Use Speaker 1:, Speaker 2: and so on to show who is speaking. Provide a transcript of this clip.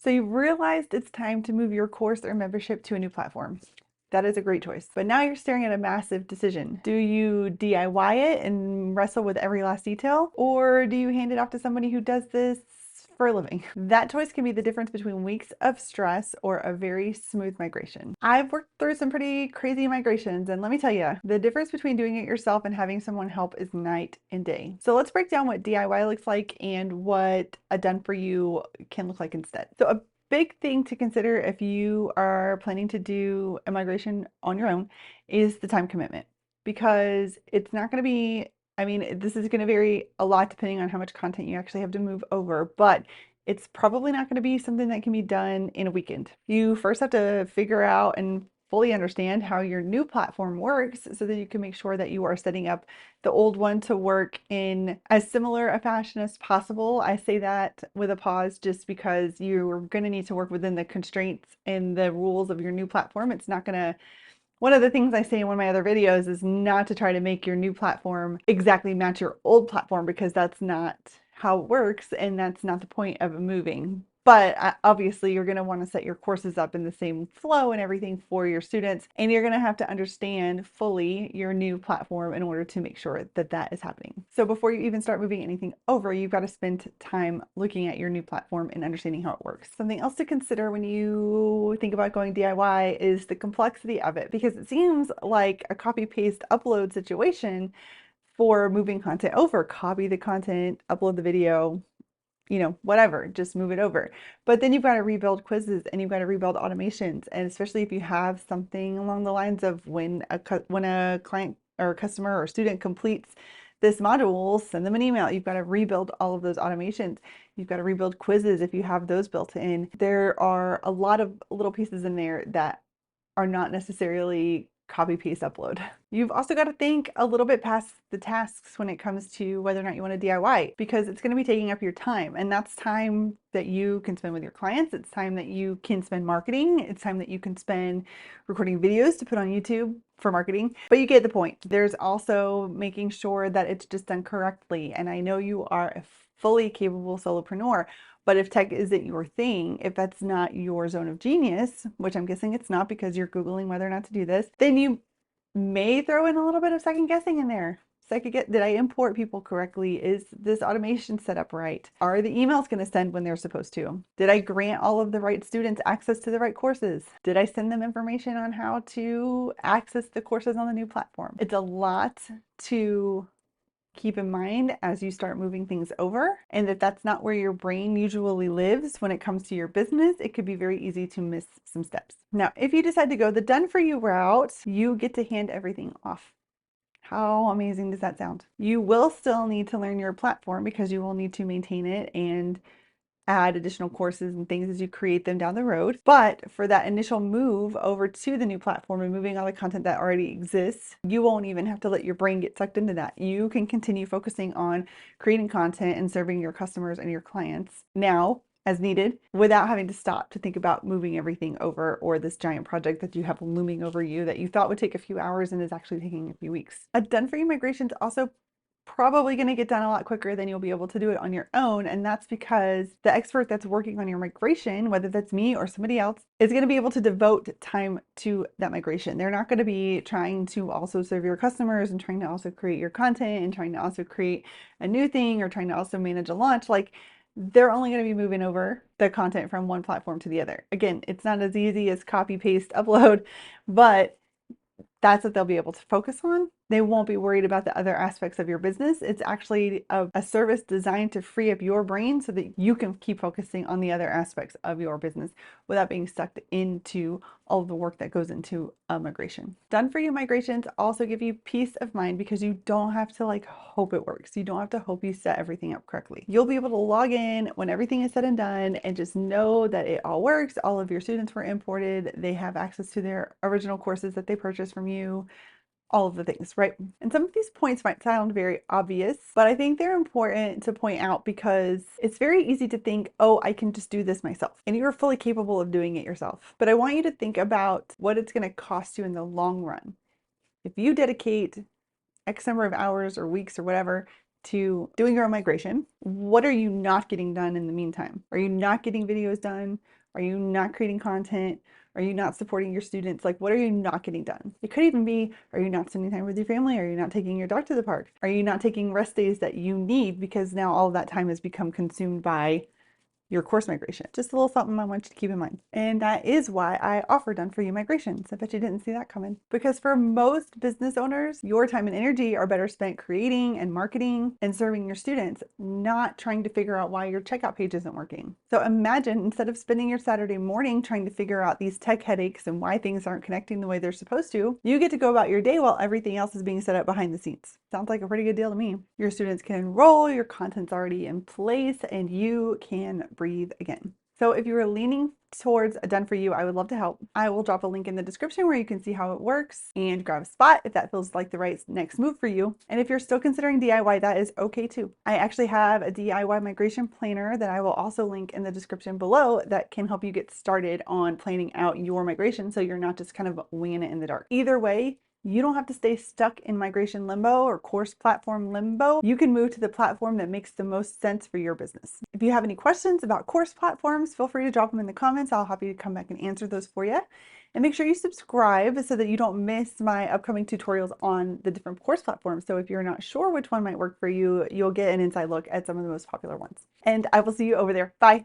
Speaker 1: So you've realized it's time to move your course or membership to a new platform. That is a great choice. But now you're staring at a massive decision. Do you DIY it and wrestle with every last detail? Or do you hand it off to somebody who does this for a living? That choice can be the difference between weeks of stress or a very smooth migration. I've worked through some pretty crazy migrations, and let me tell you, the difference between doing it yourself and having someone help is night and day. So let's break down what DIY looks like and what a done for you can look like instead. So a big thing to consider if you are planning to do a migration on your own is the time commitment, because it's not going to be, I mean, this is going to vary a lot depending on how much content you actually have to move over, but it's probably not going to be something that can be done in a weekend. You first have to figure out and fully understand how your new platform works so that you can make sure that you are setting up the old one to work in as similar a fashion as possible. I say that with a pause just because you're going to need to work within the constraints and the rules of your new platform. It's not going to, one of the things I say in one of my other videos is not to try to make your new platform exactly match your old platform, because that's not how it works and that's not the point of moving. But obviously you're going to want to set your courses up in the same flow and everything for your students, and you're going to have to understand fully your new platform in order to make sure that that is happening. So before you even start moving anything over, you've got to spend time looking at your new platform and understanding how it works. Something else to consider when you think about going DIY is the complexity of it, because it seems like a copy paste upload situation for moving content over. Copy the content, upload the video, whatever, just move it over. But then you've got to rebuild quizzes and you've got to rebuild automations. And especially if you have something along the lines of when a client or customer or student completes this module, send them an email. You've got to rebuild all of those automations. You've got to rebuild quizzes if you have those built in. There are a lot of little pieces in there that are not necessarily copy paste upload. You've also got to think a little bit past the tasks when it comes to whether or not you want to DIY, because it's going to be taking up your time, and that's time that you can spend with your clients. It's time that you can spend marketing. It's time that you can spend recording videos to put on YouTube for marketing. But you get the point. There's also making sure that it's just done correctly. And I know you are a fully capable solopreneur, but if tech isn't your thing, if that's not your zone of genius, which I'm guessing it's not because you're Googling whether or not to do this, then you may throw in a little bit of second guessing in there. Did I import people correctly? Is this automation set up right? Are the emails going to send when they're supposed to? Did I grant all of the right students access to the right courses? Did I send them information on how to access the courses on the new platform? It's a lot to keep in mind as you start moving things over, and if that's not where your brain usually lives when it comes to your business, it could be very easy to miss some steps. Now, if you decide to go the done for you route, you get to hand everything off. How amazing does that sound? You will still need to learn your platform because you will need to maintain it and add additional courses and things as you create them down the road. But for that initial move over to the new platform and moving all the content that already exists, you won't even have to let your brain get sucked into that. You can continue focusing on creating content and serving your customers and your clients now as needed without having to stop to think about moving everything over, or this giant project that you have looming over you that you thought would take a few hours and is actually taking a few weeks. A done for you migration is also probably going to get done a lot quicker than you'll be able to do it on your own. And that's because the expert that's working on your migration, whether that's me or somebody else, is going to be able to devote time to that migration. They're not going to be trying to also serve your customers and trying to also create your content and trying to also create a new thing or trying to also manage a launch. Like, they're only going to be moving over the content from one platform to the other. Again, it's not as easy as copy, paste, upload, but that's what they'll be able to focus on. They won't be worried about the other aspects of your business. It's actually a service designed to free up your brain so that you can keep focusing on the other aspects of your business without being sucked into all of the work that goes into a migration. Done for you migrations also give you peace of mind because you don't have to hope it works. You don't have to hope you set everything up correctly. You'll be able to log in when everything is said and done and just know that it all works. All of your students were imported. They have access to their original courses that they purchased from you. All of the things, right? And some of these points might sound very obvious, but I think they're important to point out because it's very easy to think, oh, I can just do this myself. And you're fully capable of doing it yourself. But I want you to think about what it's going to cost you in the long run. If you dedicate X number of hours or weeks or whatever to doing your own migration, what are you not getting done in the meantime? Are you not getting videos done? Are you not creating content? Are you not supporting your students? Like, what are you not getting done? It could even be, are you not spending time with your family? Are you not taking your dog to the park? Are you not taking rest days that you need because now all of that time has become consumed by your course migration? Just a little something I want you to keep in mind. And that is why I offer done for you migrations. I bet you didn't see that coming. Because for most business owners, your time and energy are better spent creating and marketing and serving your students, not trying to figure out why your checkout page isn't working. So imagine, instead of spending your Saturday morning trying to figure out these tech headaches and why things aren't connecting the way they're supposed to, you get to go about your day while everything else is being set up behind the scenes. Sounds like a pretty good deal to me. Your students can enroll, your content's already in place, and you can breathe again. So if you are leaning towards a done for you, I would love to help. I will drop a link in the description where you can see how it works and grab a spot if that feels like the right next move for you. And if you're still considering DIY, that is okay too. I actually have a DIY migration planner that I will also link in the description below that can help you get started on planning out your migration so you're not just kind of winging it in the dark. Either way, you don't have to stay stuck in migration limbo or course platform limbo. You can move to the platform that makes the most sense for your business. If you have any questions about course platforms, feel free to drop them in the comments. I'll happy to come back and answer those for you. And make sure you subscribe so that you don't miss my upcoming tutorials on the different course platforms. So if you're not sure which one might work for you, you'll get an inside look at some of the most popular ones. And I will see you over there. Bye.